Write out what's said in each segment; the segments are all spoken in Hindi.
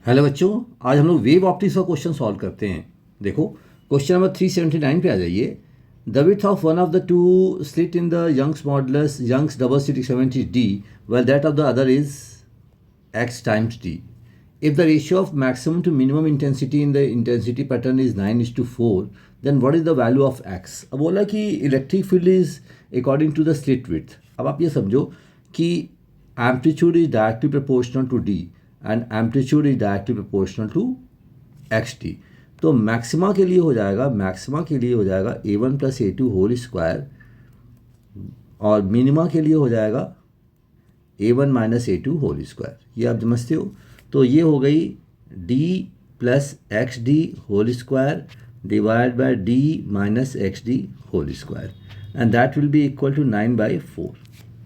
हेलो बच्चों, आज हम लोग वेव ऑप्टिक्स का क्वेश्चन सॉल्व करते हैं। देखो, क्वेश्चन नंबर 379 पे आ जाइए। The width of one of the two slit in the Young's modulus Young's double slit experiment is d, well that of the other is x times d. If the ratio of maximum to minimum intensity in the intensity pattern is 9:4, then what is the value of x? अब बोला कि electric field is according to the slit width. अब आप ये समझो कि amplitude is directly proportional to d and amplitude is directly proportional to xt। तो मैक्सिमा के लिए हो जाएगा a1 plus a2 whole square, और मिनिमा के लिए हो जाएगा a1 minus a2 whole square. ये आप समझते हो। तो ये हो गई d plus x d whole square divide by d minus x d whole square, and that will be equal to 9/4।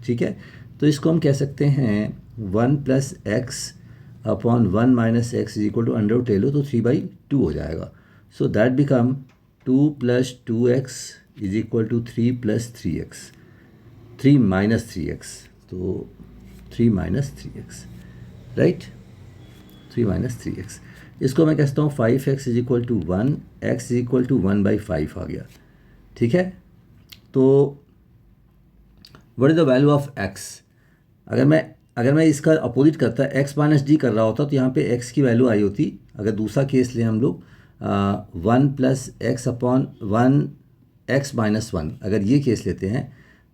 ठीक है, तो इसको हम कह सकते हैं 1 plus x upon 1 minus x is equal to under root ले लो तो 3/2 हो जाएगा। So that become 2 plus 2x is equal to 3 plus 3x, 3 minus 3x, तो 3 minus 3x, right, 3 minus 3x। इसको मैं कहता हूँ 5x is equal to 1, x is equal to 1/5 आ गया। ठीक है, तो what is the value of x? अगर मैं इसका अपोजिट करता x माइनस डी कर रहा होता तो यहाँ पे x की वैल्यू आई होती। अगर दूसरा केस लें हम लोग 1 plus x upon 1x minus 1, अगर ये केस लेते हैं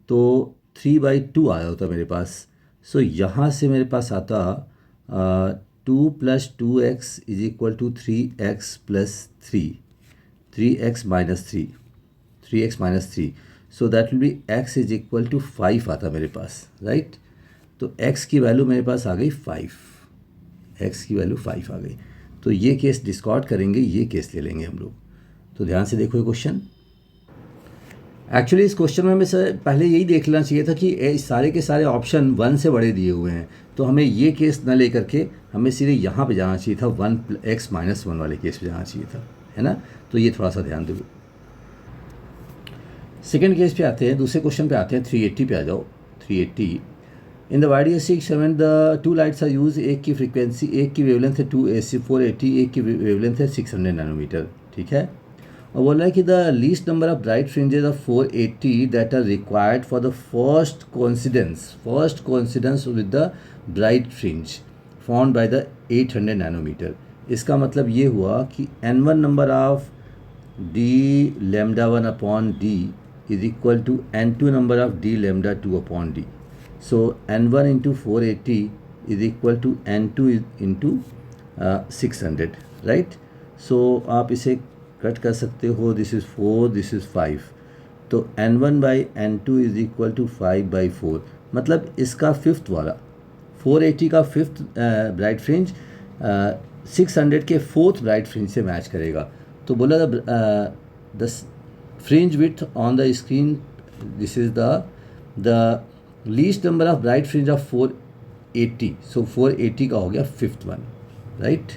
तो 3/2 आया होता मेरे पास। सो यहाँ से मेरे पास आता 2 plus 2x is equal to 3x plus 3x minus 3, so that will be x is equal to 5 आता मेरे पास, राइट। तो x की वैल्यू मेरे पास आ गई 5, x की वैल्यू 5 आ गई। तो ये केस डिस्कार्ड करेंगे, ये केस ले लेंगे हम लोग। तो ध्यान से देखो ये क्वेश्चन। एक्चुअली इस क्वेश्चन में हमें पहले यही देख लेना चाहिए था कि सारे के सारे ऑप्शन 1 से बड़े दिए हुए हैं, तो हमें ये केस न लेकर के हमें सीधे यहाँ पे जाना चाहिए था, 1x माइनस 1 वाले केस पे जाना चाहिए था, है ना। तो ये थोड़ा सा ध्यान दो। सेकेंड केस पे आते हैं, दूसरे क्वेश्चन पे आते हैं। 380 पे आ जाओ। 380 in the YDSC experiment the 2 lights are use. एक की फ्रीक्वेंसी, एक की वेवलेंथ है 2AC480, एक की वेवलेंथ है 600 नैनोमीटर। ठीक है, और बोला है कि the least number of bright fringes of 480 that are required for the first coincidence with the bright fringe found by the 800 nanometre. इसका मतलब ये हुआ कि n1 number of d lambda 1 upon d is equal to n2 number of d lambda 2 upon d। So n1 into 480 is equal to n2 into 600, right. So आप इसे कट कर सकते हो, दिस इज़ 4, दिस इज़ 5, तो n1 by n2 is equal to 5/4। मतलब इसका फिफ्थ वाला 480 का फिफ्थ ब्राइट फ्रिंज 600 के फोर्थ ब्राइट फ्रिंज से मैच करेगा। तो बोला the fringe width on the screen, this is the least number of bright fringe of 480, सो 480 का हो गया fifth one, right.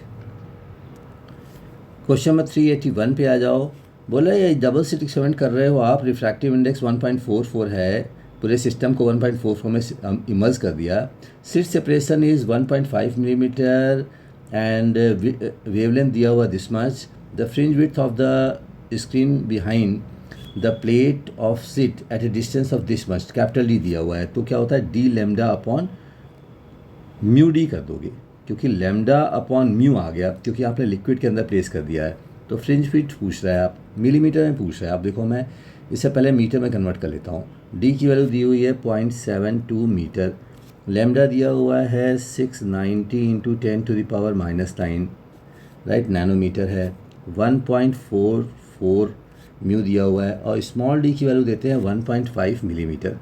Question number 381 पे आ जाओ। बोला ये डबल स्लिट एक्सपेरिमेंट कर रहे हो आप, रिफ्रैक्टिव इंडेक्स 1.44 है, पूरे सिस्टम को 1.44 में इमर्ज कर दिया। Slit separation is 1.5 millimetre and wavelength दिया हुआ this much. The fringe width of the screen behind the plate of slit at a distance of this much, capital D दिया हुआ है। तो क्या होता है, D lambda upon mu D कर दोगे, क्योंकि लेमडा अपॉन म्यू आ गया, क्योंकि आपने लिक्विड के अंदर प्लेस कर दिया है। तो फ्रिंज फिट पूछ रहा है, आप मिलीमीटर में पूछ रहा है। आप देखो, मैं इससे पहले मीटर में कन्वर्ट कर लेता हूँ। डी की वैल्यू दी हुई है 0.72 मीटर, लेमडा दिया हुआ है 690 इंटू 10⁻⁻9, राइट, नैनोमीटर है। 1.44 म्यू दिया हुआ है, और स्मॉल डी की वैल्यू देते हैं 1.5 मिलीमीटर,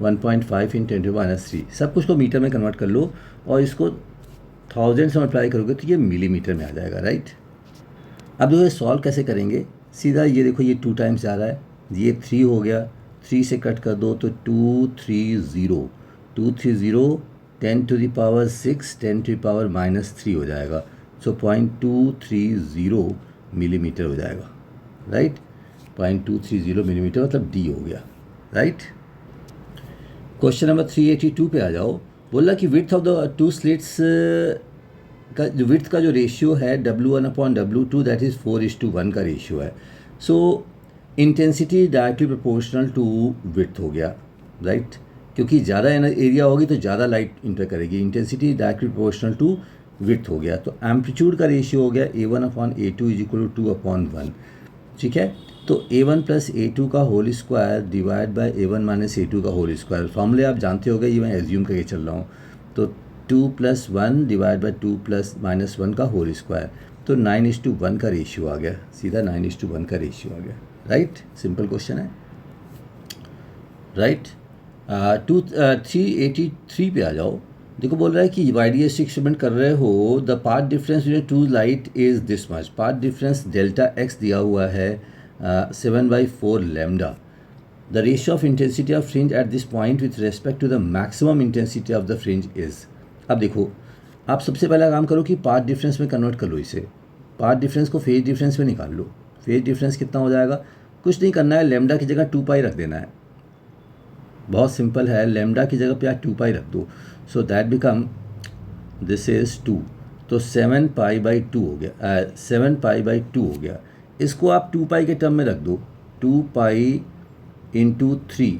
1.5 इन 10⁻³ सब कुछ को मीटर में कन्वर्ट कर लो, और इसको 1000 से मल्टीप्लाई करोगे तो ये मिलीमीटर में आ जाएगा, राइट। अब जो है सॉल्व कैसे करेंगे, सीधा ये देखो, ये 2 टाइम्स जा रहा है, ये 3 हो गया, 3 से कट कर दो तो 230, 10⁻6 10⁻³ हो जाएगा। सो 0.230 मिलीमीटर हो जाएगा, राइट। 0.230 मिलीमीटर मतलब डी हो गया, राइट। क्वेश्चन नंबर 382 पे आ जाओ। बोला कि विड्थ ऑफ द 2 स्लिट्स का जो विड्थ का जो रेशियो है W1/W2 दैट इज़ 4:1 का रेशियो है. So intensity directly proportional to width हो गया, राइट. क्योंकि ज़्यादा एरिया होगी तो ज़्यादा लाइट इंटर करेगी. Intensity directly proportional to width हो गया. तो एम्पलीट्यूड का रेशियो हो गया A1/A2 = 2/1. ठीक है. तो A1 + A2 का whole square divide bye A1 - A2 का होल स्क्वायर. फॉर्मूले आप जानते हो गए, ये मैं एज्यूम करके चल रहा हूँ. तो 2 + 1 डिवाइड बाय 2 + -1 का होल स्क्वायर. तो 9:1 का रेशियो आ गया. सीधा 9:1 का रेशियो आ गया, राइट. सिंपल क्वेश्चन है, राइट. 383 पे आ जाओ. देखो बोल रहा है कि YDS एक्सपेरिमेंट कर रहे हो. The path difference between two light is this much. Path difference delta x दिया हुआ है 7/4 lambda. The ratio of intensity of fringe at this point with respect to the maximum intensity of the fringe is. अब देखो, आप सबसे पहला काम करो कि पाथ डिफरेंस में कन्वर्ट कर लो इसे. पाथ डिफरेंस को फेज डिफरेंस में निकाल लो. फेज डिफरेंस कितना हो जाएगा? कुछ नहीं करना है, लैम्डा की जगह 2π रख देना है. बहुत सिंपल है. लैम्डा की जगह पे आप 2π रख दो. सो दैट बिकम दिस इज़ 2. तो 7π/2 हो गया. 7π/2 हो गया. इसको आप 2π के टर्म में रख दो. 2π × 3.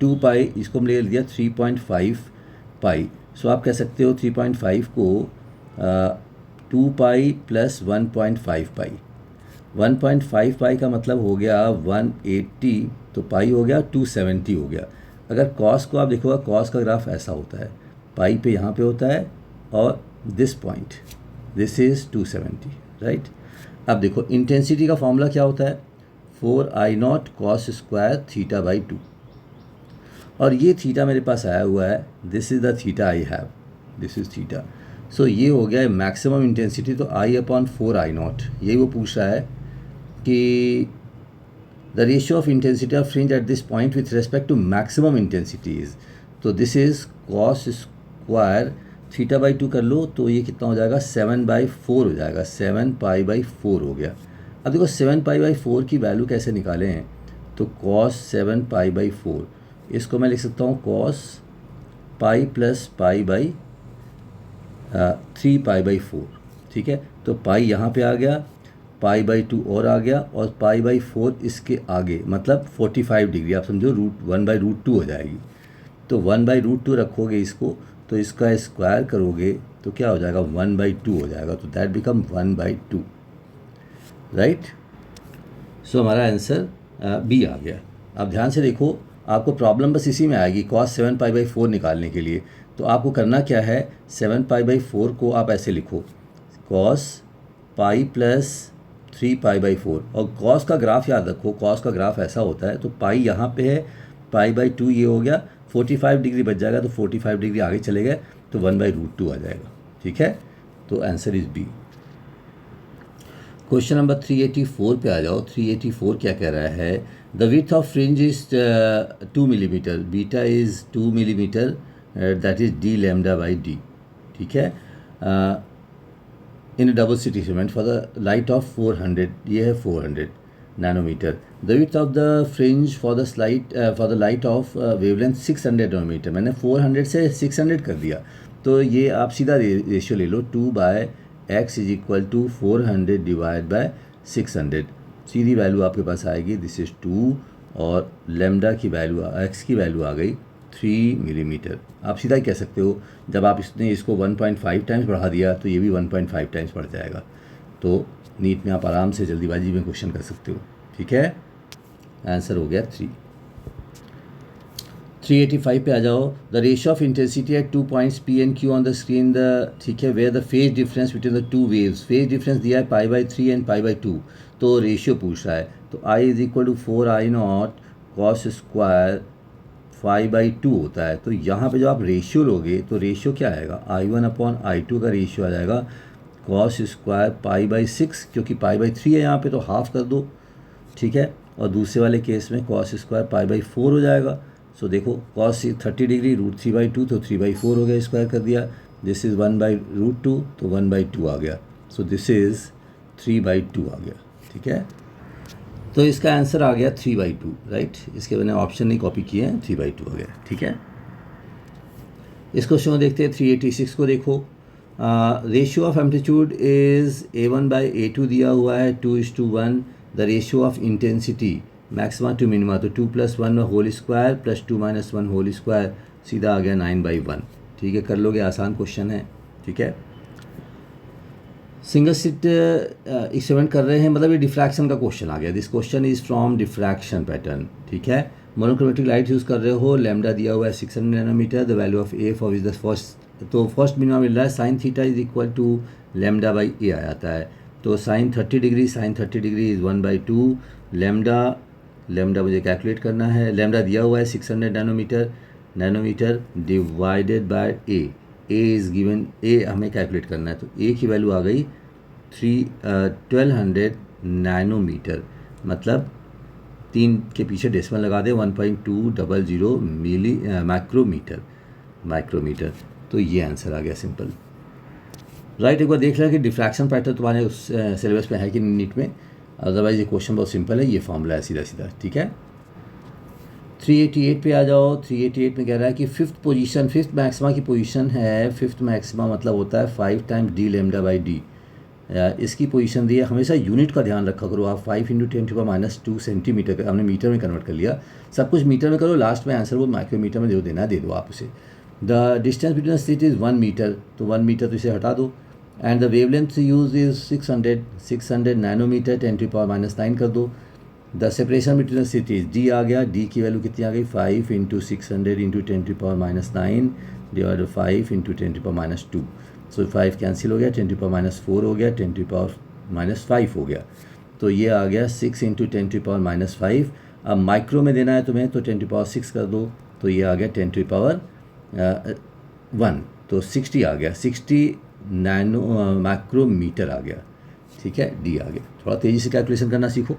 2π इसको हमने ले लिया 3.5π. सो आप कह सकते हो 3.5 को 2π + 1.5π. 1.5π का मतलब हो गया 180. तो पाई हो गया 270 हो गया. अगर कॉस को आप देखोगा, कॉस का ग्राफ ऐसा होता है. पाई पे यहाँ पे होता है और this point, this is 270, right. अब देखो इंटेंसिटी का फॉर्मूला क्या होता है? 4I0 cos square θ/2. और ये थीटा मेरे पास आया हुआ है. This is the theta I have, this is theta. So ये हो गया है मैक्सिमम इंटेंसिटी. तो I/4I0 यही वो पूछ रहा है कि the ratio of intensity of fringe at this point with respect to maximum intensities. तो दिस इज़ कॉस स्क्वायर θ/2 कर लो. तो ये कितना हो जाएगा? 7/4 हो जाएगा. 7π/4 हो गया. अब देखो 7π/4 की वैल्यू कैसे निकालें हैं? तो कॉस 7π/4 इसको मैं लिख सकता हूँ कॉस पाई + π/3 π/4. ठीक है. तो पाई यहाँ पे आ गया, π/2 और आ गया, और π/4 इसके आगे मतलब 45 डिग्री. आप समझो 1/√2 हो जाएगी. तो 1/√2 रखोगे इसको, तो इसका स्क्वायर करोगे तो क्या हो जाएगा? 1/2 हो जाएगा. तो दैट बिकम 1/2, राइट. सो हमारा आंसर बी आ गया. अब ध्यान से देखो, आपको प्रॉब्लम बस इसी में आएगी cos 7π/4 निकालने के लिए. तो आपको करना क्या है? 7π/4 को आप ऐसे लिखो cos पाई + 3π/4. और cos का ग्राफ याद रखो, cos का ग्राफ ऐसा होता है. तो पाई यहाँ पे है, π/2 ये हो गया. 45 डिग्री बच जाएगा, तो 45 डिग्री आगे चले गए तो 1/√2 आ जाएगा. ठीक है. तो answer is B. Question number 384 पे आ जाओ. 384 क्या कह रहा है? The width of fringe is 2 millimetre, beta is 2 millimetre, that is d λ/d. ठीक है. In double slit experiment for the light of 400, ये है 400 nanometre. The width of the fringe for the light of wavelength 600 nanometre. मैंने 400 से 600 कर दिया. तो ये आप सीधा रेशियो ले लो, 2/x = 400 divide by 600. Sidhi value आपके पास आएगी, दिस इज़ 2, और लेमडा की वैल्यू, x की वैल्यू आ गई 3 मिलीमीटर. आप सीधा ही कह सकते हो, जब आप इसको 1.5 टाइम्स बढ़ा दिया तो ये भी 1.5 टाइम्स बढ़ जाएगा. तो नीट में आप आराम से जल्दीबाजी में क्वेश्चन कर सकते हो. ठीक है. आंसर हो गया 3. 385 पे आ जाओ. The ratio of intensity at 2 points P and Q on the screen. ठीक है. Where the phase difference between the 2 waves. Phase difference दिया है π/3 एंड π/2. तो रेशियो पूछ रहा है. तो I = 4I0 cos स्क्वायर 5/2 होता है. तो यहाँ पे जो आप रेशियो लोगे तो रेशियो क्या आएगा? I1/I2 का रेशियो आ जाएगा cos स्क्वायर π/6, क्योंकि π/3 है यहाँ पे, तो हाफ कर दो. ठीक है. और दूसरे वाले केस में cos स्क्वायर π/4 हो जाएगा. सो देखो cos 30 डिग्री √3/2, तो 3/4 हो गया, स्क्वायर कर दिया. दिस इज़ 1/√2, तो 1/2 आ गया. सो दिस इज़ 3/2 आ गया. ठीक है. तो इसका आंसर आ गया 3/2, राइट. इसके मैंने ऑप्शन नहीं कॉपी किए हैं, 3/2 हो गया. ठीक है. इस क्वेश्चन को देखते हैं. 386 को देखो. Ratio of amplitude is A1/A2 दिया हुआ है 2:1. The ratio of intensity maxima to minima तो 2+1 whole square plus 2 - 1 whole square, सीधा आ गया 9/1. ठीक है, कर लोगे, आसान क्वेश्चन है. ठीक है, सिंगल स्लिट एक्सपेरिमेंट कर रहे हैं, मतलब ये डिफ्रैक्शन का क्वेश्चन आ गया. This question is from diffraction pattern. ठीक है, मोनोक्रोमेटिक लाइट यूज़ कर रहे हो, लैम्डा दिया हुआ है 600 nanometre. The value of A for is the first, तो फर्स्ट मिनिमम मिल रहा है sine theta is equal to λ/a आ जाता है. तो साइन 30 डिग्री इज़ 1/2 लैम्डा मुझे कैलकुलेट करना है. लैम्डा दिया हुआ है 600 nanometre divided by A is given, A हमें कैलकुलेट करना है. तो ए की वैल्यू आ गई 1200 नैनोमीटर, मतलब 3 के पीछे डेसिमल लगा दे 1.200 मिली माइक्रोमीटर. तो ये आंसर आ गया, सिंपल. राइट, एक बार देख लें कि डिफ्रैक्शन पैटर्न तुम्हारे उस सिलेबस में है कि नीट में. अदरवाइज ये क्वेश्चन बहुत सिंपल है, ये फॉर्मूला है सीधा. ठीक है, 388 पे आ जाओ. 388 में कह रहा है कि फिफ्थ मैक्सिमा की पोजीशन है. फिफ्थ मैक्सिमा मतलब होता है 5 टाइम्स d λ/d. इसकी पोजीशन दी है. हमेशा यूनिट का ध्यान रखा करो आप. 5 × 10⁻² सेंटीमीटर, हमने मीटर में कन्वर्ट कर लिया. सब कुछ मीटर में करो, लास्ट में आंसर वो माइक्रोमीटर में जो देना है दे दो आप उसे. The distance between the slit is 1 metre, तो 1 मीटर तो इसे हटा दो. And the wavelength use is 600 nanometre 10⁻⁹ कर दो. The separation between the slit D आ गया. डी की वैल्यू कितनी आ गई 5 × 600 × 10⁻⁹ डिवाइड 5 × 10⁻². सो 5 कैंसिल हो गया, 10⁻⁴ हो गया, 10⁻⁵ हो गया. तो ये आ गया 6 × 10⁻⁵. अब माइक्रो में देना है तुम्हें तो 10⁻6 कर दो, तो ये आ गया 10⁻1, तो 60 आ गया. 60 नैनो माइक्रोमीटर आ गया. ठीक है, डी आ गया. थोड़ा तेज़ी से कैलकुलेशन करना सीखो.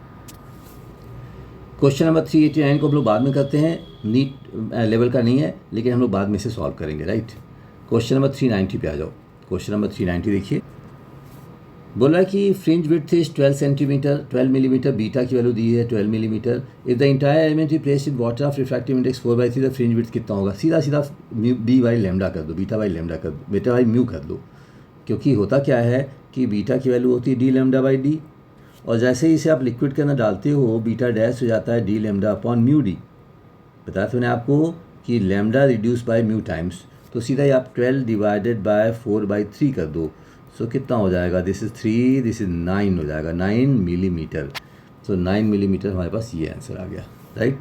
क्वेश्चन नंबर 389 को हम लोग बाद में करते हैं, नीट लेवल का नहीं है, लेकिन हम लोग बाद में से सॉल्व करेंगे. राइट, क्वेश्चन नंबर 390 पे आ जाओ. क्वेश्चन नंबर 390 देखिए, बोल रहा है कि fringe width is 12 millimetre, beta की वैल्यू दी है 12 millimetre. If the entire element is placed in water of refractive index 4/3, the fringe width कितना होगा. सीधा b/λ कर दो, β/λ कर दो, β/μ कर दो. क्योंकि होता क्या है कि बीटा की वैल्यू होती है dλ/d, और जैसे ही इसे आप लिक्विड के अंदर डालते हो बीटा डैश हो जाता है dλ/μd. बताया था मैंने आपको कि lambda reduce by mu times, तो सीधा ही आप 12 डिवाइडेड बाय 4/3 कर दो. सो कितना हो जाएगा, दिस इज़ 3, दिस इज़ 9 हो जाएगा, 9 मिलीमीटर. सो 9 मिलीमीटर हमारे पास ये आंसर आ गया. राइट,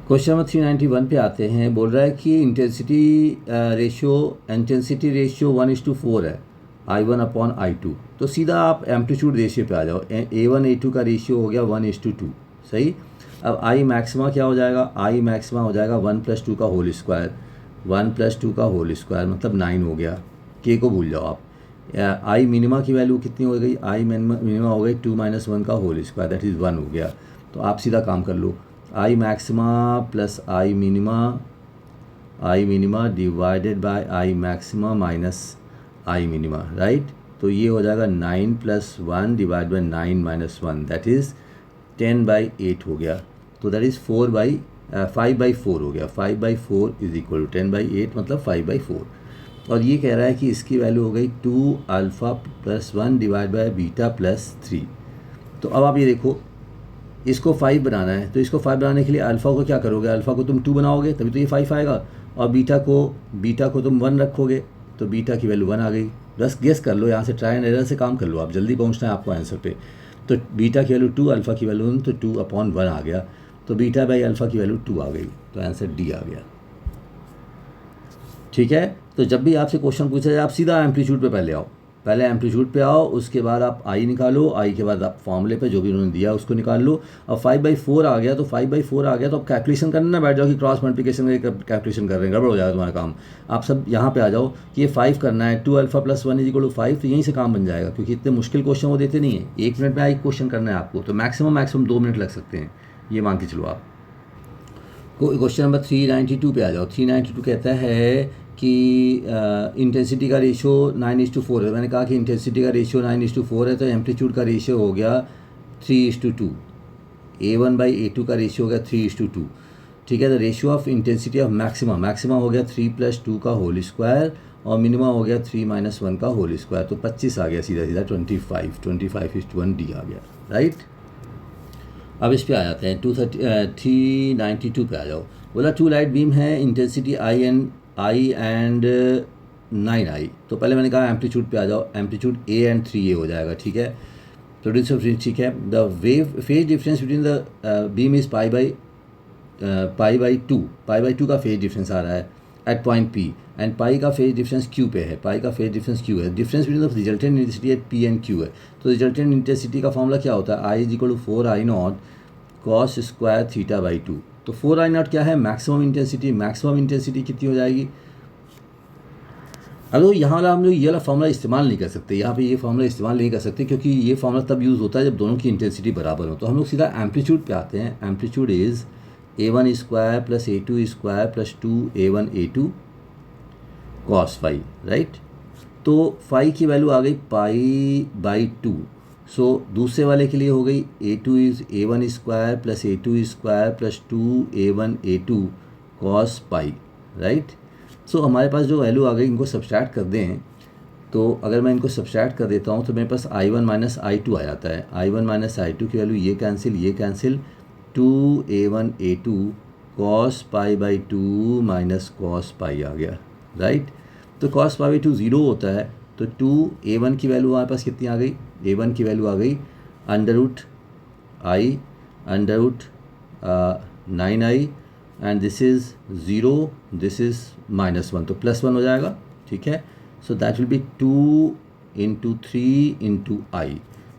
क्वेश्चन नंबर 391 पे आते हैं. बोल रहा है कि इंटेंसिटी रेशियो 1:4 है, I1/I2. तो सीधा आप एम्पलीट्यूड रेशियो पे आ जाओ. A1 A2 का रेशियो हो गया 1:2. सही. अब I मैक्सिमा क्या हो जाएगा, I मैक्सिमा हो जाएगा 1 + 2 का होल स्क्वायर. 1 + 2 का होल स्क्वायर मतलब 9 हो गया. के को भूल जाओ आप. I मिनिमा की वैल्यू कितनी हो गई, I मिनिमा हो गई 2 - 1 का होल स्क्वायर, दैट इज़ 1 हो गया. तो आप सीधा काम कर लो, I maxima plus I minima divided by I maxima minus I minima. Right, तो ये हो जाएगा 9 + 1 डिवाइड बाय 9 - 1, दैट इज़ 10/8 हो गया. तो दैट इज़ 5/4 हो गया. 5/4 इज इक्वल टू 10/8 मतलब 5/4. और ये कह रहा है कि इसकी वैल्यू हो गई 2α + 1 डिवाइड बाय β + 3. तो अब आप ये देखो, इसको 5 बनाना है, तो इसको 5 बनाने के लिए अल्फ़ा को क्या करोगे, अल्फ़ा को तुम 2 बनाओगे तभी तो ये 5 आएगा, और बीटा को तुम 1 रखोगे, तो बीटा की वैल्यू 1 आ गई. बस गेस कर लो, यहाँ से ट्राई एंड एरर से काम कर लो, आप जल्दी पहुँचना है आपको आंसर पे. तो बीटा की वैल्यू 2, अल्फ़ा की वैल्यू 1, तो 2/1 आ गया. तो β/α की वैल्यू 2 आ गई, तो आंसर डी आ गया. ठीक है, तो जब भी आपसे क्वेश्चन पूछा जाए आप सीधा एम्पलीट्यूड पे पहले आओ, पहले एम्पलीट्यूड पे आओ, उसके बाद आप आई निकालो, आई के बाद आप फॉर्मूले पे जो भी उन्होंने दिया उसको निकाल लो. और 5/4 आ गया, तो 5/4 आ गया तो आप कैलकुलेशन करने ना बैठ जाओ कि क्रॉस मल्टीप्लिकेशन कैलकुलेशन कर रहे हैं, गड़बड़ हो जाएगा तुम्हारा काम. आप सब यहाँ पे आ जाओ कि ये 5 करना है, 2α + 1 = 5, तो यहीं से काम बन जाएगा. क्योंकि इतने मुश्किल क्वेश्चन वो देते नहीं है, 1 मिनट में एक क्वेश्चन करना है आपको, तो मैक्सिमम 2 मिनट लग सकते हैं, ये मान के चलो आप. क्वेश्चन नंबर 392 पे आ जाओ. 392 कहता है कि इंटेंसिटी का रेशियो 9:4 है. मैंने कहा कि इंटेंसिटी का रेशियो 9:4 है, तो एम्पलीट्यूड का रेशियो हो गया 3:2. A1/A2 का रेशियो हो गया 3:2. ठीक है, the ratio of intensity of maxima हो गया 3 + 2 का होल स्क्वायर, और मिनिमम हो गया 3 - 1 का होल स्क्वायर, तो 25 आ गया सीधा सीधा 25 डी आ गया, राइट। अब इस पे आ जाते हैं 392 पे आ जाओ। बोला 2 लाइट बीम है, इंटेंसिटी आई एंड 9i। तो पहले मैंने कहा एम्पलीट्यूड पे आ जाओ, एम्पलीट्यूड ए एंड 3a हो जाएगा, ठीक है। प्रोड्यूसर फ्रिंज, ठीक है। The wave phase difference between the beam is pi by 2 का फेज डिफरेंस आ रहा है at point P, and pi का फेज डिफरेंस क्यू पे है, पाई का फेज डिफरेंस क्यू है। Difference between the resultant intensity at P and Q है। तो रिजल्टेंट इंटेंसिटी का फॉर्मूला क्या होता है, I is equal to 4I0 cos square theta by 2। तो 4I0 क्या है, मैक्सिमम इंटेंसिटी। मैक्सिमम इंटेंसिटी कितनी हो जाएगी। अब यहाँ वाला हम लोग ये वाला फॉर्मूला इस्तेमाल नहीं कर सकते, यहाँ पे ये फॉर्मूला इस्तेमाल नहीं कर सकते, क्योंकि ये फॉर्मूला तब यूज़ होता है जब दोनों की इंटेंसिटी बराबर हो। तो हम लोग सीधा एम्पलीट्यूड पे आते हैं। Amplitude is A1 square plus A2 square plus 2A1 A2 cos phi, right. तो फाई की वैल्यू आ गई पाई बाई 2। सो दूसरे वाले के लिए हो गई A2 is A1 square plus A2 square plus 2A1 A2 cos pi, right. So हमारे पास जो वैल्यू आ गई, इनको सब्सट्रैक्ट कर दें। तो अगर मैं इनको सब्सट्रैक्ट कर देता हूँ तो मेरे पास I1 माइनस I2 आ जाता है। I1 माइनस I2 की वैल्यू ये cancel 2A1 A2 cos pi by 2 minus cos pi आ गया, राइट। तो कॉस पाई बाई 2 0 होता है, तो 2A1 की वैल्यू हमारे पास कितनी आ गई, A1 की वैल्यू आ गई under root 9i, and this is 0, this is -1, तो +1 हो जाएगा, ठीक है। So that will be 2 × 3 × i,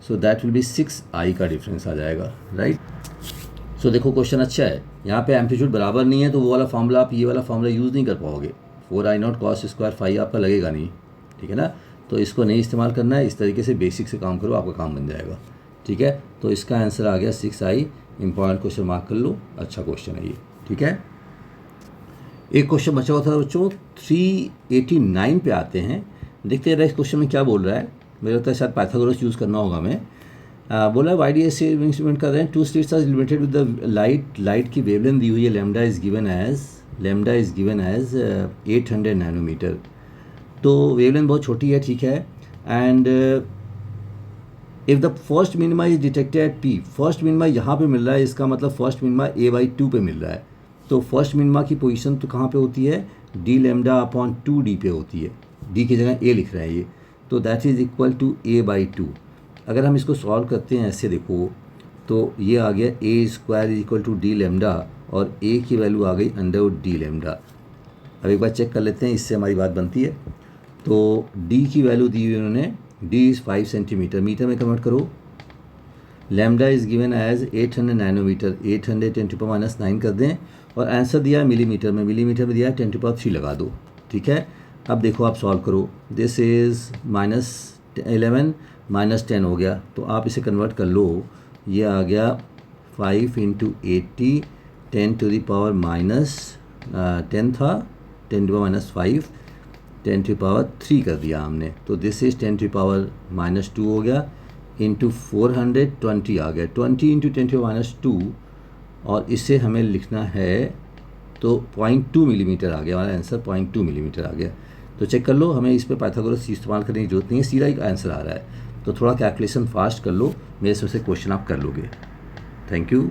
so that will be 6i का डिफरेंस आ जाएगा, राइट। सो देखो क्वेश्चन अच्छा है, यहाँ पे एम्पलीट्यूड बराबर नहीं है, तो वो वाला फॉर्मूला आप ये वाला फॉर्मूला यूज़ नहीं कर पाओगे। 4I0 कॉस स्क्वायर फाई आपका लगेगा नहीं, ठीक है ना। तो इसको नहीं इस्तेमाल करना है, इस तरीके से बेसिक से काम करो, आपका काम बन जाएगा, ठीक है। तो इसका आंसर आ गया 6i। इंपॉर्टेंट क्वेश्चन मार्क कर लो, अच्छा क्वेश्चन है ये, ठीक है। एक क्वेश्चन बचा हुआ था बच्चों, 389 पे आते हैं। देखते हैं इस क्वेश्चन में क्या बोल रहा है। मेरे लगता है शायद पाइथागोरस यूज़ करना होगा हमें। बोला YDS से इंस्ट्रूमेंट कर रहे हैं, 2 slits are limited with the light की वेवलेंथ दी हुई है, lambda is given as 800 nanometer. तो वेवलेंथ बहुत छोटी है, ठीक है। And if the first minima is detected at P, first minima यहाँ पे मिल रहा है, इसका मतलब फर्स्ट मिनिमा A/2 पे मिल रहा है। तो फर्स्ट मिनिमा की पोजीशन तो कहाँ पे होती है, d(λ/2d) पे होती है। d की जगह a लिख रहे हैं ये, तो that is equal to A/2। अगर हम इसको सॉल्व करते हैं ऐसे देखो, तो ये आ गया A² इक्वल टू d(λ) और a की वैल्यू आ गई √d(λ). अब एक बार चेक कर लेते हैं, इससे हमारी बात बनती है। तो d की वैल्यू दी हुई उन्होंने, d इज़ 5 सेंटीमीटर, मीटर में कन्वर्ट करो। Lambda is given as 800 nanometer, 800 10⁻⁹ कर दें, और आंसर दिया है मिलीमीटर में दिया है 10⁻³ लगा दो, ठीक है। अब देखो आप सॉल्व करो, दिस इज़ -11 -10 हो गया, तो आप इसे कन्वर्ट कर लो। ये आ गया 5 × 80 10⁻⁻10 था, 10⁻⁵ 10⁻³ कर दिया हमने, तो दिस इज़ 10⁻⁻2 हो गया, इंटू 420 आ गया, 20 × 10⁻², और इसे हमें लिखना है तो 0.2 मिलीमीटर आ गया, हमारा आंसर 0.2 मिलीमीटर आ गया। तो चेक कर लो, हमें इस पर पाइथागोरस इस्तेमाल करने की जरूरत नहीं है, सीधा एक आंसर आ रहा है। तो थोड़ा कैलकुलेशन फास्ट कर लो, मेरे से क्वेश्चन आप कर लोगे। Thank you.